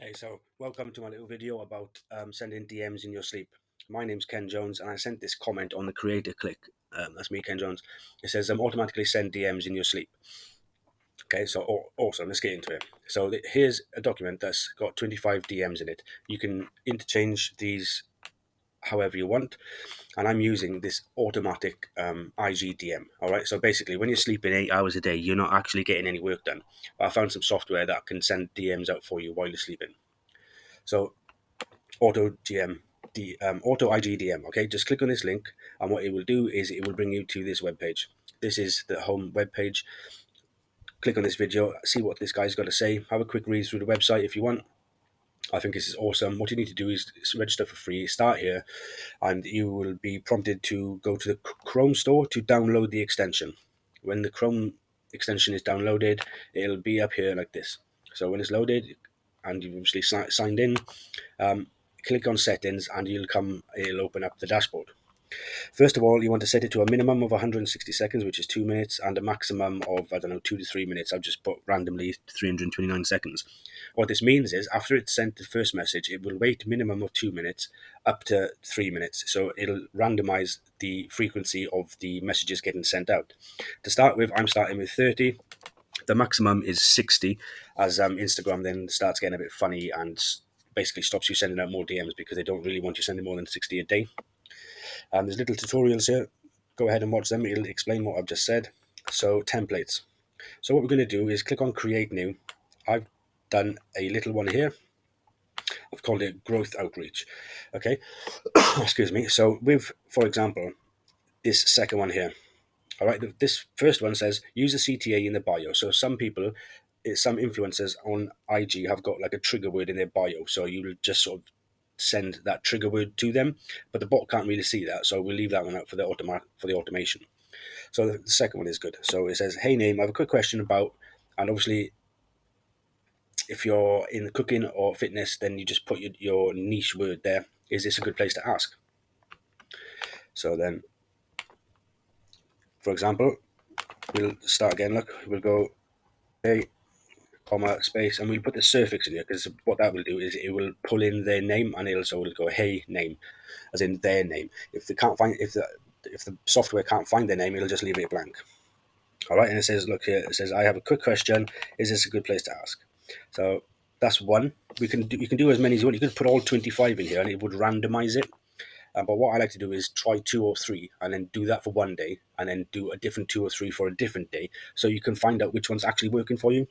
Hey, so welcome to my little video about sending DMs in your sleep. My name's Ken Jones, and I sent this comment on the creator click. That's me, Ken Jones. It says, automatically send DMs in your sleep. Okay, so awesome. Let's get into it. So here's a document that's got 25 DMs in it. You can interchange these however you want, and I'm using this automatic IGDM. All right, so basically, when you're sleeping 8 hours a day, you're not actually getting any work done. But I found some software that can send DMs out for you while you're sleeping. So auto IGDM. Okay, just click on this link, and what it will do is it will bring you to this web page. This is the home web page. Click on this video, see what this guy's got to say. Have a quick read through the website if you want. I think this is awesome. What you need to do is register for free. Start here, and you will be prompted to go to the Chrome store to download the extension. When the Chrome extension is downloaded, it'll be up here like this. So when it's loaded and you've obviously signed in, click on settings and it'll open up the dashboard. First of all, you want to set it to a minimum of 160 seconds, which is 2 minutes, and a maximum of, 2 to 3 minutes. I've just put randomly 329 seconds. What this means is after it's sent the first message, it will wait minimum of 2 minutes up to 3 minutes. So it'll randomize the frequency of the messages getting sent out. To start with, I'm starting with 30. The maximum is 60, as Instagram then starts getting a bit funny and basically stops you sending out more DMs because they don't really want you sending more than 60 a day. There's little tutorials here. Go ahead and watch them. It'll explain what I've just said. So templates. So what we're going to do is click on create new. I've done a little one here. I've called it growth outreach. Okay. Excuse me. So with, for example, this second one here. All right. This first one says use a CTA in the bio. So some influencers on IG have got like a trigger word in their bio. So you'll just sort of send that trigger word to them, but the bot can't really see that, so we'll leave that one out for the automation. So the second one is good. So it says, "Hey name, I have a quick question about," and obviously, if you're in cooking or fitness, then you just put your niche word there. Is this a good place to ask? So then, for example, we'll start again. Look, we'll go, hey, comma, space, and we'll put the suffix in here because what that will do is it will pull in their name, and it'll go, hey name, as in their name. If the software can't find their name, it'll just leave it blank. All right, and it says, look here, it says, I have a quick question. Is this a good place to ask? So that's one. You can do as many as you want. You could put all 25 in here, and it would randomize it. But what I like to do is try 2 or 3, and then do that for one day, and then do a different 2 or 3 for a different day, so you can find out which one's actually working for you.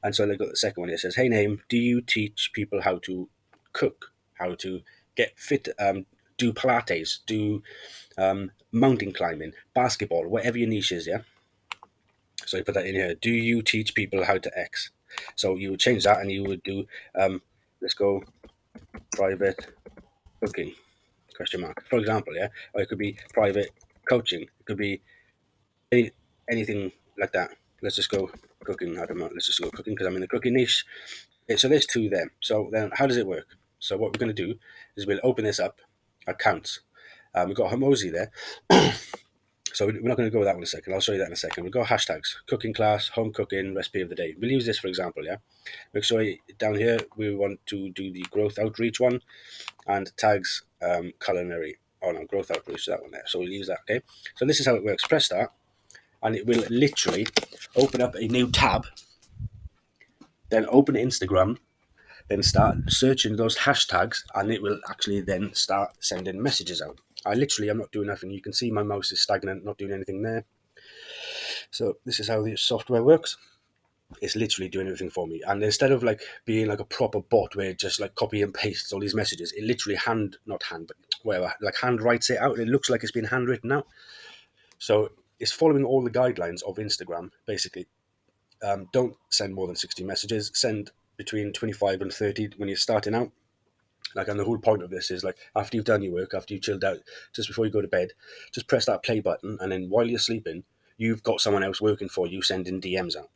And so they got the second one. It says, "Hey name, do you teach people how to cook, how to get fit, do Pilates, do mountain climbing, basketball, whatever your niche is?" Yeah. So you put that in here. Do you teach people how to X? So you would change that, and you would do, let's go, private cooking, question mark, for example. Yeah. Or it could be private coaching. It could be anything like that. Let's just go cooking. I don't know. Let's just go cooking because I'm in the cooking niche. Okay, so there's 2 there. So then how does it work? So what we're going to do is we'll open this up, accounts. We've got Homozy there. So we're not going to go with that one in a second. I'll show you that in a second. We'll go hashtags, cooking class, home cooking, recipe of the day. We'll use this for example, yeah? Make sure down here we want to do the growth outreach one, and tags culinary. Oh no, growth outreach, that one there. So we'll use that, okay? So this is how it works. Press start, and it will literally open up a new tab, then open Instagram, then start searching those hashtags, and it will actually then start sending messages out. I'm not doing nothing. You can see my mouse is stagnant, not doing anything there. So this is how the software works. It's literally doing everything for me. And instead of like being like a proper bot where it just like copy and pastes all these messages, it literally hand writes it out. It looks like it's been handwritten out. So it's following all the guidelines of Instagram, basically. Don't send more than 60 messages. Send between 25 and 30 when you're starting out. And the whole point of this is like after you've done your work, after you've chilled out, just before you go to bed, just press that play button, and then while you're sleeping, you've got someone else working for you sending DMs out.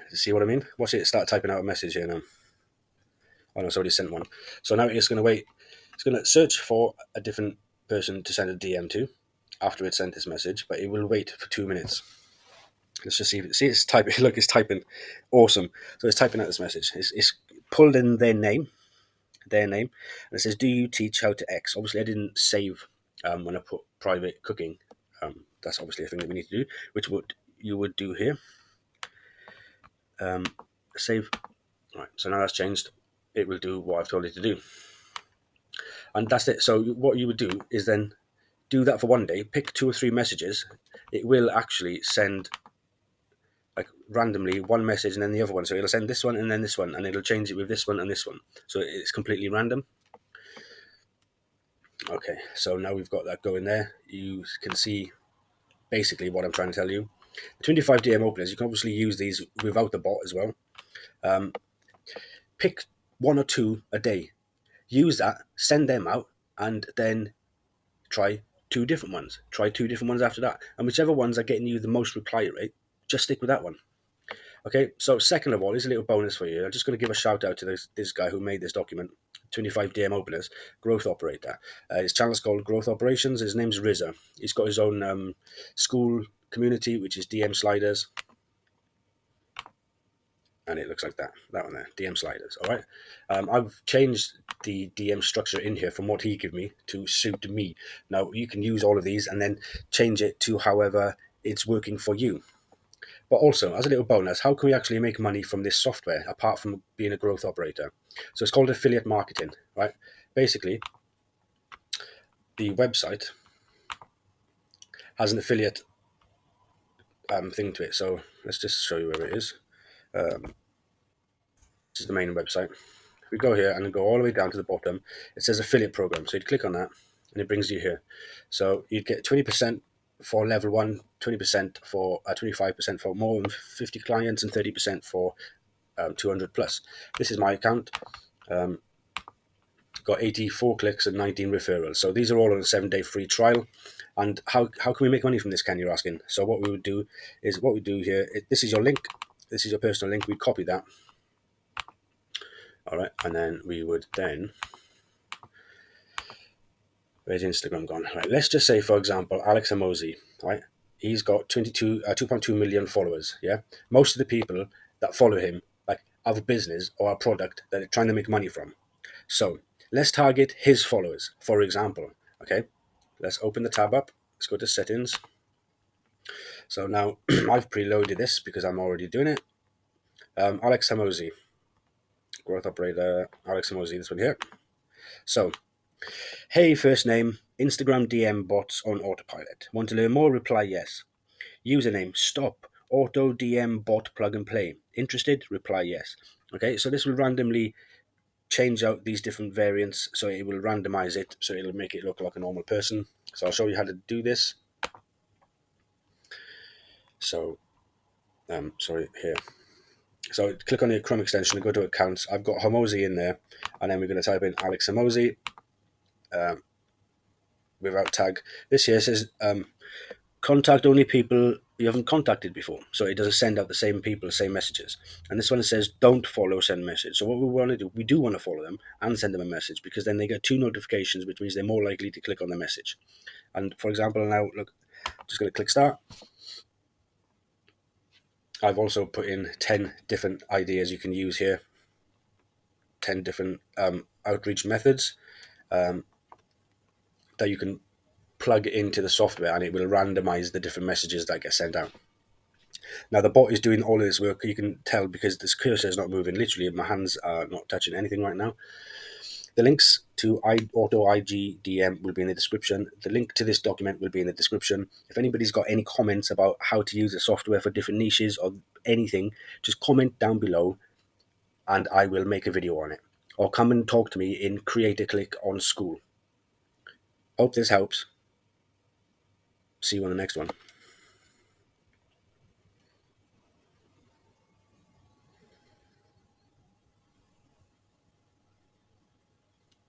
See what I mean? Watch it start typing out a message here now. Oh no, it's already sent one. So now it's going to wait. It's going to search for a different person to send a DM to after it sent this message, but it will wait for 2 minutes. Let's just see. See, it's typing. Look, it's typing. Awesome. So it's typing out this message. It's pulled in their name, and it says, "Do you teach how to X?" Obviously, I didn't save when I put private cooking. That's obviously a thing that we need to do, which you would do here. Save. Right. So now that's changed. It will do what I've told it to do, and that's it. So what you would do is then do that for one day. Pick 2 or 3 messages. It will actually send like randomly one message and then the other one. So it'll send this one and then this one, and it'll change it with this one and this one. So it's completely random. Okay, so now we've got that going there. You can see basically what I'm trying to tell you. 25 DM openers, you can obviously use these without the bot as well. Pick 1 or 2 a day. Use that, send them out, and then try 2 different ones. Try 2 different ones after that. And whichever ones are getting you the most reply rate, just stick with that one. Okay, so second of all, here's a little bonus for you. I'm just going to give a shout out to this guy who made this document, 25 DM openers, growth operator. His channel's called Growth Operations. His name's Rizza. He's got his own school community, which is DM sliders. And it looks like that one there, DM sliders. All right. I've changed the DM structure in here from what he gave me to suit me. Now, you can use all of these and then change it to however it's working for you. But also, as a little bonus, how can we actually make money from this software apart from being a growth operator? So it's called affiliate marketing, right? Basically, the website has an affiliate thing to it. So let's just show you where it is. This is the main website. If we go here and go all the way down to the bottom, it says affiliate program. So you'd click on that and it brings you here. So you'd get 20% for level 1, 20% for 25% for more than 50 clients, and 30% for 200 plus. This is my account. Got 84 clicks and 19 referrals. So these are all on a 7-day free trial. And how can we make money from this, Ken, you're asking? So what we would do is, what we do here, this is your link. This is your personal link. We'd copy that. All right. And then we would then, where's Instagram gone? Right. Let's just say, for example, Alex Amosi, right? He's got 2.2 million followers. Yeah. Most of the people that follow him, like, have a business or a product that they're trying to make money from. So let's target his followers, for example. Okay, let's open the tab up. Let's go to settings. So now I've preloaded this because I'm already doing it. Alex Hamosi, growth operator, Alex Hamosi, this one here. So, hey, first name, Instagram DM bots on autopilot. Want to learn more? Reply yes. Username, stop, auto DM bot plug and play. Interested? Reply yes. Okay, so this will randomly change out these different variants, so it will randomize it, so it'll make it look like a normal person. So I'll show you how to do this. So sorry, here. So click on the Chrome extension and go to accounts. I've got Hamosi in there, and then we're going to type in Alex Hamosi without tag. This here says contact only people you haven't contacted before, so it doesn't send out the same people, same messages. And this one says don't follow, send message. So what we want to do, we do want to follow them and send them a message, because then they get 2 notifications, which means they're more likely to click on the message. And for example, now look, just going to click start. I've also put in 10 different ideas you can use here, 10 different outreach methods that you can plug into the software, and it will randomize the different messages that get sent out. Now the bot is doing all of this work. You can tell because this cursor is not moving. Literally, my hands are not touching anything right now. The links to Auto IG DM will be in the description. The link to this document will be in the description. If anybody's got any comments about how to use the software for different niches or anything, just comment down below and I will make a video on it. Or come and talk to me in Create a Click on School. Hope this helps. See you on the next one.